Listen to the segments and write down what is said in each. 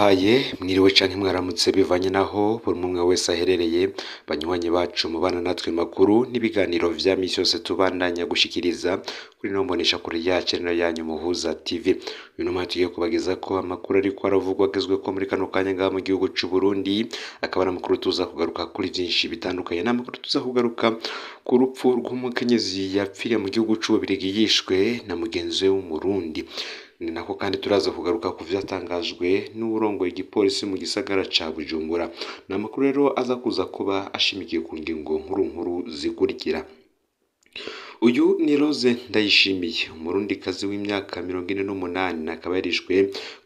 ndabahaye mwiriwe canke mwaramutse bivanye naho buri umwe wese aherereye banywanyi bacu mubana natwe makuru n'ibiganiro vya misi yose tubandanya gushikiriza kuri no mbonesha kure yacu no yanyu Muhuza TV. Uyu numwe tugiye kubageza ko amakuru ariko aravugwa agezwe ko muri kano kanya ngaha mu gihugu c'u Burundi, akaba ari amakuru tuza kugaruka kuri vyinshi bitandukanye. N'amakuru tuza kugaruka ku rupfu rw'umukenyezi yapfiriye mu gihugu c'u Bubiligi yishwe na mugenzi we w'Umurundi. Ni nako kandi turaza kugaruka ku vyatangajwe n'uburongoye igipolisi mu gisagara ca Bujumbura. Ni amakuru rero aza kuza kuba ashimikiye ku ngingo nkuru zikurikira. Uyu ni Rose Ndayishimiye, umurundikazi w'imyaka 48, akaba yarishwe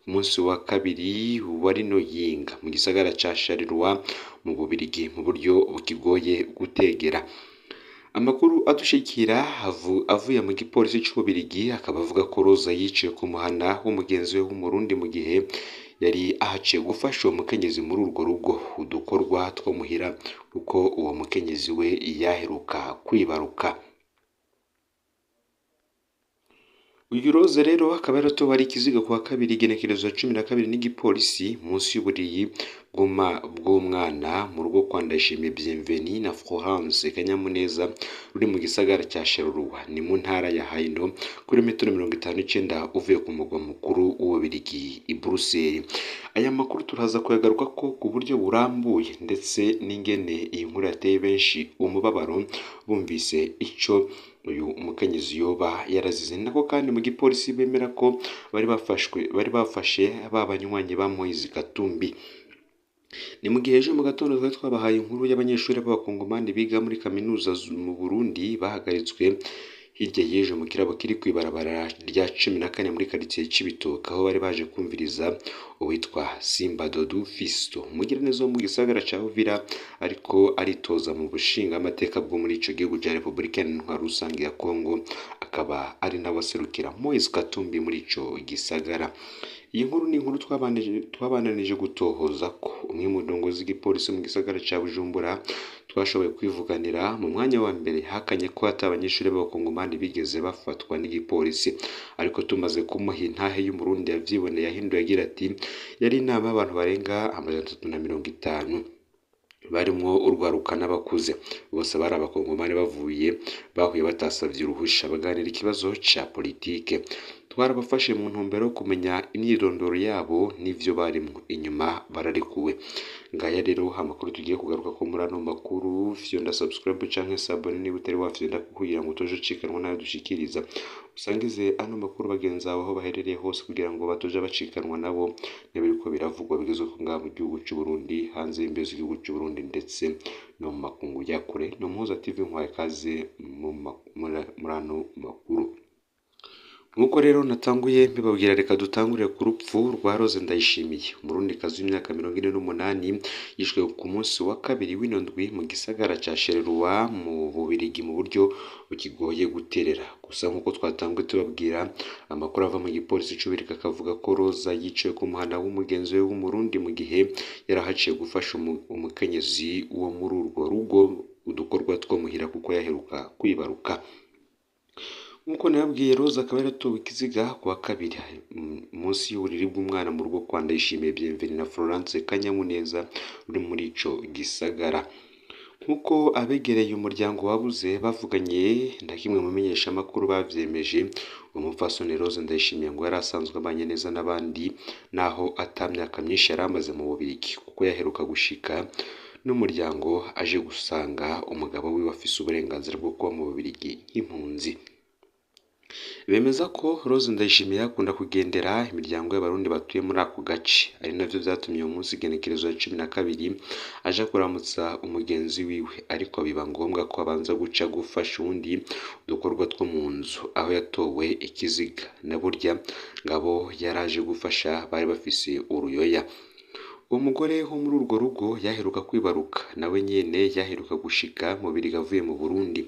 ku munsi wa kabiri wa rino yinga mu gisagara ca Charleroi mu Bubiligi mu buryo bukigoye gutegera. Amakuru adushikira avuye mu gipolisi c'Ububiligi akaba avuga ko Roza yiciwe ku muhana w'umugenzi we w'Umurundi mu gihe yari ahaciye gufasha uwo mukenyezi muri urwo rugo udukorwa two muhira kuko uwo mukenyezi we yaheruka kwibaruka. Uyu Rose rero akaba yaratowe ari ikiziga kuwa kabiri igenekerezo ya 12 n'igipolisi munsi y'uburiyi bw'umwana mu rugo kwa Ndayishimiye Bienvenue na Florence Kanyamuneza ruri mu gisagara cya Charleroi ni mu ntara ya Haino kuri metero 59 uvuye ku mugwa mukuru w'Ububiligi i Bruxelles. Aya makuru turaza kuyagaruka ko ku buryo burambuye ndetse n'ingene iyi nkuru yateye benshi umubabaro bumvise ico uyu umukenyezi yoba yarazize. Nako kandi mu gipolisi bemera ko bari bafashe babanywanyi ba Moise Katumbi. Ni mu gihe ejo mu gatondo twabahaye inkuru y'abanyeshuri b'abakongomani biga muri kaminuza mu Burundi bahagaritswe hirya y'ejo mu kirabo kiri kwibarabara rya 14 muri quartier Cibitoke, aho bari baje kumviriza uwitwa Simba Dodu Fisto umugiraneza wo mu gisagara ca Uvira ariko aritoza mu bushinga amateka bwo muri ico gihugu cya Republika Iharanira Rusange ya Kongo, akaba ari nabaserukira Moise Katumbi muri ico gisagara. Iyi nkuru ni inkuru twabandanije gutohoza ko umwe mu ndongozi z'igipolisi mu gisagara ca Bujumbura twashoboye kwivuganira mu mwanya wa mbere hakanye ko atabanyeshuri b'abakongomani bigeze bafatwa n'igipolisi, ariko tumaze kumuha intahe y'Umurundi yavyiboneye yahinduye agira ati yari inama y'abantu barenga 350 barimwo urwaruka n'abakuze, bose bari abakongomani bahuye batasavye uruhusha baganira ikibazo ca politike. Twarabafashe mu ntumbero yo kumenya imyirondoro yabo n'ivyo barimwo, inyuma bararekuwe. Ngaya rero amakuru tugiye kugaruka ko muri ano makuru, fyonda subscribe canke sabone niba utari wafyonda kugira ngo utoje cikanwa nayo dushikiriza. Usangize ano makuru bagenzi bawe aho baherereye hose kugira ngo batoje bacikanwa nabo n'ibiriko biravugwa bigezwe ku ngaha mu gihugu c'u Burundi, hanze y'imbizi y'igihugu c'u Burundi ndetse no mu makungu ya kure. No Muhuza TV nkwaye kaze muri ano makuru. Nkuko rero natanguye mbibabwira, reka dutangurire ku rupfu rwa Rose Ndayishimiye, umurundikazi w'imyaka 48 yishwe ku munsi wa kabiri w'inondwi mu gisagara ca Charleroi mu Bubiligi mu buryo bukigoye guterera. Gusa nkuko twatanguye tubabwira, amakuru ava mu gipolisi c'Ububiligi akavuga ko Roza yiciwe ku muhana w'umugenzi we w'Umurundi mu gihe yarahaciye gufasha umukenyezi wo muri urwo rugo udukorwa two muhira kuko yaheruka kwibaruka. Nkuko nababwiye, Rose akaba yaratowe ikiziga kuwa kabiri munsi y'uburiri bw'umwana mu rugo kwa Ndayishimiye Bienvenue na Florence Kanyamuneza ruri muri ico gisagara. Nkuko abegereye umuryango wabuze bavuganye na kimwe mu menyesha makuru bavyemeje, umupfasoni Rose Ndayishimiye ngo yari asanzwe abanye neza n'abandi naho atamyaka myinshi yari amaze mu Bubiligi, kuko yaheruka gushika n'umuryango aje gusanga umugabo wiwe afise uburenganzira bwo kuba mu Bubiligi nk'impunzi. Bemeza ko Rose Ndayishimiye akunda kugendera imiryango y'abarundi batuye muri ako gace, ari navyo vyatumye uyu munsi igenekerezo ya 12 aja kuramutsa umugenzi wiwe, ariko biba ngombwa ko abanza guca gufasha undi udukorwa two mu nzu aho yatowe ikiziga, na burya ngabo yaraje gufasha bari bafise uruyoya. Uwo mugore wo muri urwo rugo yaheruka kwibaruka, nawe nyene yaheruka gushika mu Bubiligi avuye mu Burundi.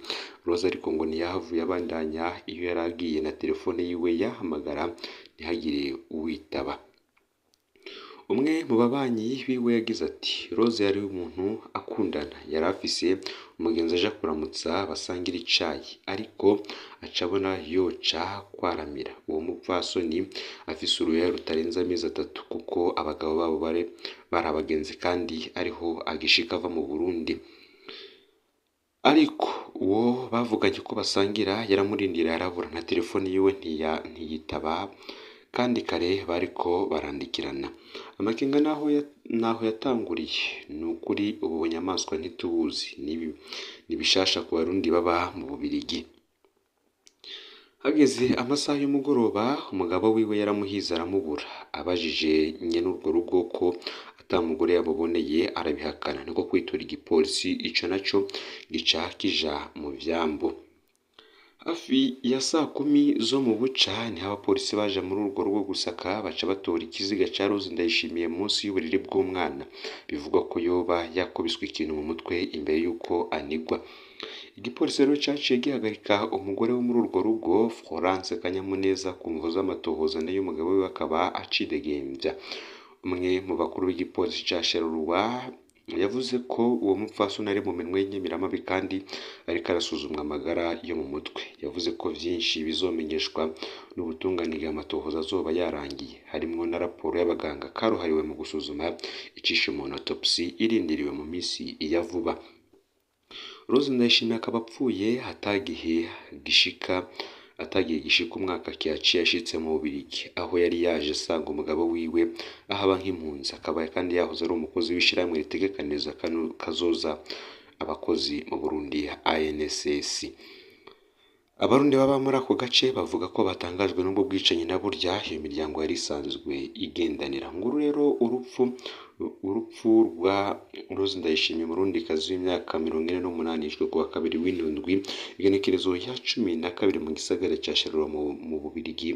Rose ariko ngo ntiyahavuye abandanya iyo yaragiye na telefone yiwe yahamagara ntihagire uwitaba. umwe mu babanyi biwe yagize ati Rose yari umuntu akundana, yari afise umugenzi aja kuramutsa basangira icayi, ariko aca abona yoca kwaramira. Uwo mupfasoni afise uruya rutarenze amezi 3 kuko abagabo babo bari abagenzi kandi ariho agishika ava mu Burundi. Ariko uwo bavuganye ko basangira yaramurindira arabura, na telefoni yiwe ntiyitaba, kandi kare bariko barandikirana. Amakenga naho yatanguriye nukuri ubu bunyamaswa ntitubuzi, nibishasha ku Barundi baba mu Bubirigi. Hageze amasaha y'umugoroba umugabo wiwe yaramuhize aramubura, abajije nyene urwo rugo ko atamugore yamuboneye arabihakana, niko kwitura igipolisi, ico naco gica kija mu vyambo. Hafi ya saa 10 zo mu buca niho abapolisi baje muri urwo rugo gusaka, baca batora ikiziga ca Rose Ndayishimiye munsi y'uburiri bw'umwana, bivugwa ko yoba yakubiswe ikintu mu mutwe imbere yuko anigwa. Igipolisi rero caciye gihagarika umugore wo muri urwo rugo, Florence Kanyamuneza, ku mvo z'amatohoza nayo umugabo we akaba acidegembya. Umwe mu bakuru b'igipolisi ca Sherurwa yavuze ko uwo mupfasoni ari mu minwe y'inyamiramabi kandi ariko arasuzumwa amagara yo mu mutwe. Yavuze ko vyinshi bizomenyeshwa n'ubutunganire amatohoza azoba yarangiye, harimwo na raporo y'abaganga karuhariwe mu gusuzuma icishe umuntu, autopsy irindiriwe mu misi ya vuba. Rose Ndayishimiye akaba apfuye atagihe gishika umwaka kiaciye yashitse mu Bubirigi, aho yari yaje asanga umugabo wiwe ahaba nk'impunzi, akaba kandi yahoze ari umukozi w'ishirahamwe ritegekaniriza kazoza abakozi mu Burundi ANSS. Abarundi baba muri ako gace bavuga ko batangajwe n'ubwo bwicanyi na burya iyo miryango yari isanzwe igendanira. Nguru rero urupfu rwa Rose Ndayishimiye, umurundikazi w'imyaka 48 yishwe kuwa 2 w'indwi igenekerezo ya 12 mu gisagara ca Sherura mu Bubirigi,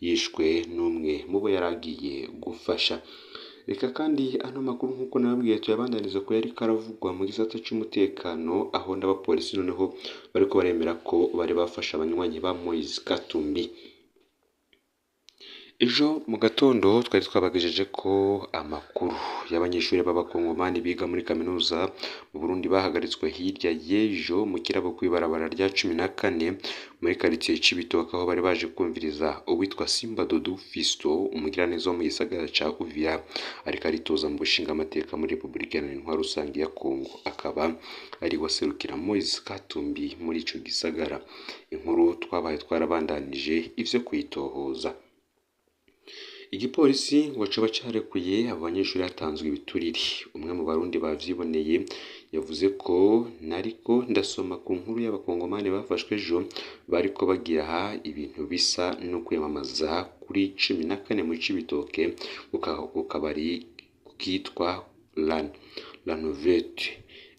yishwe n'umwe mubo yaragiye gufasha. Reka kandi ano makuru nkuko nababwiye tuyabandaniza ko yari karavugwa mu gisata c'umutekano, aho n'abapolisi noneho bariko baremera ko bari bafasha abanywanyi ba Moise Katumbi. Ejo mu gatondo twari twabagejeje ko amakuru y'abanyeshuri b'abakongomani biga muri kaminuza mu Burundi bahagaritswe hirya y'ejo mu kirabo kw'ibarabara rya 14 muri quartier Cibitoke, aho bari baje kumviriza uwitwa Simba Dodo Fisto, umugiraneza wo mu gisagara ca Uvira, ariko aritoza mu bushinga amateka muri Republika Iharanira Rusangi ya Kongo, akaba ari waserukira Moise Katumbi muri ico gisagara. Inkuru twabaye twarabandanije ivyo kwitohoza. Igipolisi ngo coba carekuye abanyeshuri hatanzwe ibiturire. Umwe mu Barundi bavyiboneye yavuze ko nariko ndasoma ku nkuru y'abakongomani bafashwe ejo bariko bagira ibintu bisa no kwiyamamaza kuri 14 mu Cibitoke ku kabari kitwa La Nouvette.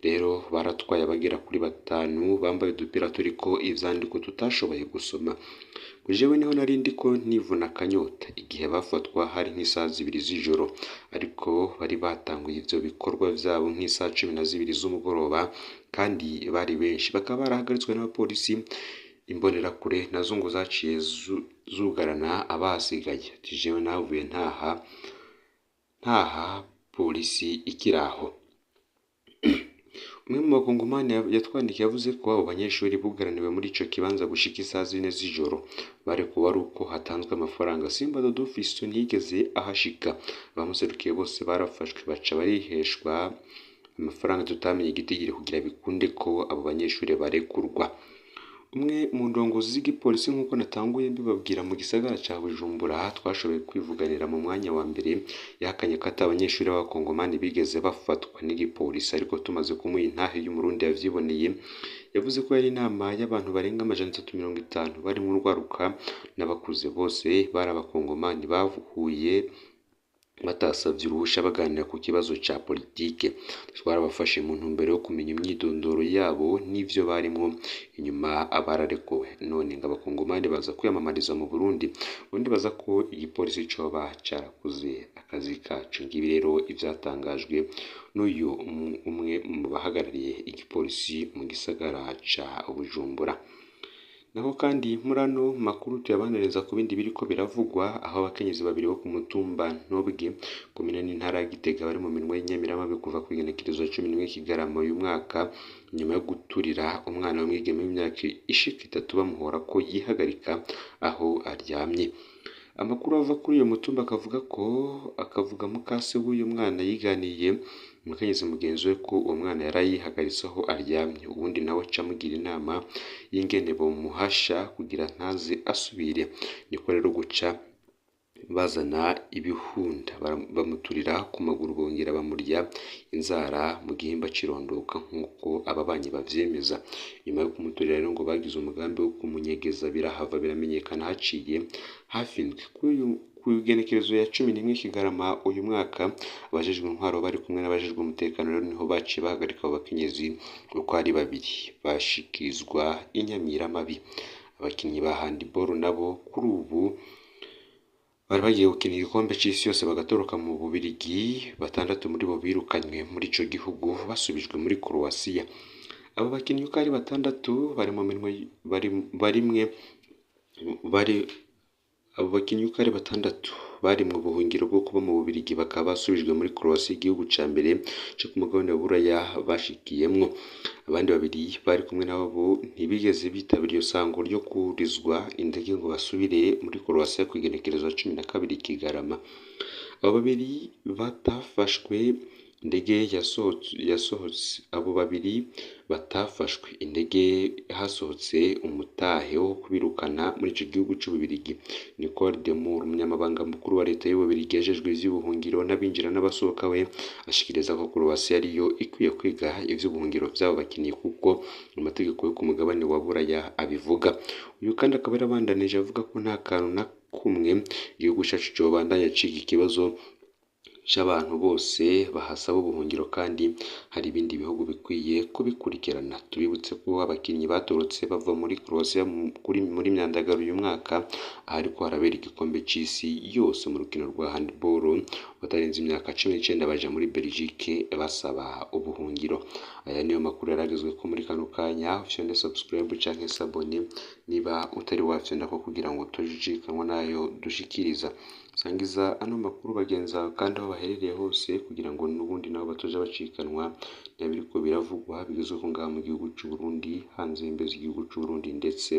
Rero baratwaye abagera kuri 5 bambaye udupira turiko ivyandiko tutashoboye gusoma. Jewe niho nari ndiko nivuna kanyota igihe bafatwa hari nk'isaha 2 z'ijoro, ariko bari batanguye ivyo bikorwa vyabo nk'isaha 12 z'umugoroba, kandi bari benshi. Bakaba barahagaritswe n'abapolisi, imbonerakure nazo ngo zaciye zugarana abasigaye. Jewe navuye ntaha polisi ikiraho. Umwe mu bakongomani yatwandikiye yavuze ko abo banyeshuri bugaraniwe muri ico kibanza gushika isaha 4 z'ijoro, barekuwe ari uko hatanzwe amafaranga. Simba Dodo Fisto ntiyigeze ahashika, abamuserukiye bose barafashwe baca bariheshwa amafaranga tutamenye igitigiri kugira bikunde ko abo banyeshuri barekurwa. Umwe mu ndongozi z'igipolisi nkuko natanguye mbibabwira mu gisagara ca Bujumbura twashoboye kwivuganira mu mwanya wa mbere, yahakanye ko abanyeshuri b'abakongomani bigeze bafatwa n'igipolisi, ariko tumaze kumuha intahe y'umurundi yavyiboneye yavuze ko yari inama y'abantu barenga 350 bari mu rwaruka n'abakuze, bose bari abakongomani bavuye batasavye uruhusha baganira ku kibazo ca politike. Twarabafashe mu ntumbero yo kumenya imyidondoro yabo n'ivyo barimwo, inyuma abararekuwe. None ngo abakongomani baza kwiyamamariza mu Burundi, ubundi baza ko igipolisi coba carakoze akazi kacu. Ngibi rero ivyatangajwe n'uyu umwe mu bahagarariye igipolisi mu gisagara ca Bujumbura. Naho kandi muri ano makuru tuyabaniriza ku bindi biriko biravugwa aho abakenyezi babiri bo ku mutumba Ntobwe komine n'intara ya Gitega bari mu minwe y'inyamiramabi kuva ku igenekerezo ya 11 Kigarama uyu mwaka nyuma yo guturira umwana w'umwigeme w'imyaka ishika 3 bamuhora ko yihagarika aho aryamye. Amakuru ava kuri uyu mutumba akavuga mukase w'uyu mwana yiganiye umukenyezi mugenzi we ko uwo mwana yarayihagaritse aho aryamye, ubundi nawe acamugira inama y'ingene bomuhasha kugira ntaze asubire. Niko rero guca bazana ibihunda bamuturira ku maguru bongera bamurya inzara mu gihimba cirondoka nk'uko ababanyi bavyemeza. Nyuma yo kumuturira rero ngo bagize umugambi wo kumunyegeza birahava biramenyekana haciye hafi indwi. Ku igenekerezo ya 11 Kigarama uyu mwaka abajejwe intwaro bari kumwe n'abajejwe umutekano rero niho baciye bahagarika abo bakenyezi uko ari babiri bashikirizwa inyamiramabi. Abakinyi ba handball nabo kuri ubu bari bagiye gukina igikombe c'isi yose bagatoroka mu Bubirigi, 6 muri bo birukanywe muri ico gihugu basubijwe muri Croatia. Abo bakinyi uko ari 6 bari mu minwe abo bakinyi uko ari 6 bari mu buhungiro bwo kuba mu Bubirigi bakaba basubijwe muri Croatia, igihugu ca mbere cyo ku mugabane wa Buraya bashikiyemwo. Abandi babiri bari kumwe nabo ntibigeze bitabira iyo sango ryo kurizwa indege ngo basubire muri Croatia ku igenekerezo 12 Kigarama. Abo babiri batafashwe indege yasohotse abo babiri batafashwe indege hasohotse umutahe wo kubirukana muri ico gihugu c'Ububirigi. Nicole Demur umunyamabanga mukuru wa leta y'Ububirigi yajejwe ivy'ubuhungiro n'abinjira n'abasohoka we ashikiriza ko Croatia ariyo ikwiye kwiga ivy'ubuhungiro vy'abo bakinyi kuko amategeko yo ku mugabane wa Buraya abivuga. Uyu kandi akaba yarabandanije avuga ko nta kantu na kumwe igihugu cacu cobandanya ciga ikibazo c'abantu bose bahasaba ubuhungiro kandi hari ibindi bihugu bikwiye kubikurikirana. Tubibutse ko abakinyi batorotse bava muri Croatia muri myandagaro uyu mwaka ariko harabera igikombe c'isi yose mu rukino rwa handball batarenze imyaka 19 baja muri Belgique basaba ubuhungiro. Aya niyo makuru yaragezwe ko muri kano kanya. Ufyonde subscribe canke s'abone niba utari wafyonda ko kugira ngo tujikanwa nayo dushikiriza. Sangiza ano makuru bagenza kandi aho baherereye hose kugira ngo n'ubundi nabo batoja bacikanwa n'abiriko biravugwa bigezwe ko ngaha mu gihugu c'u Burundi, hanze y'imbezi igihugu c'u Burundi ndetse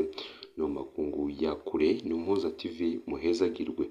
no makungu ya kure. Ni Umuhoza TV muhezagirwe.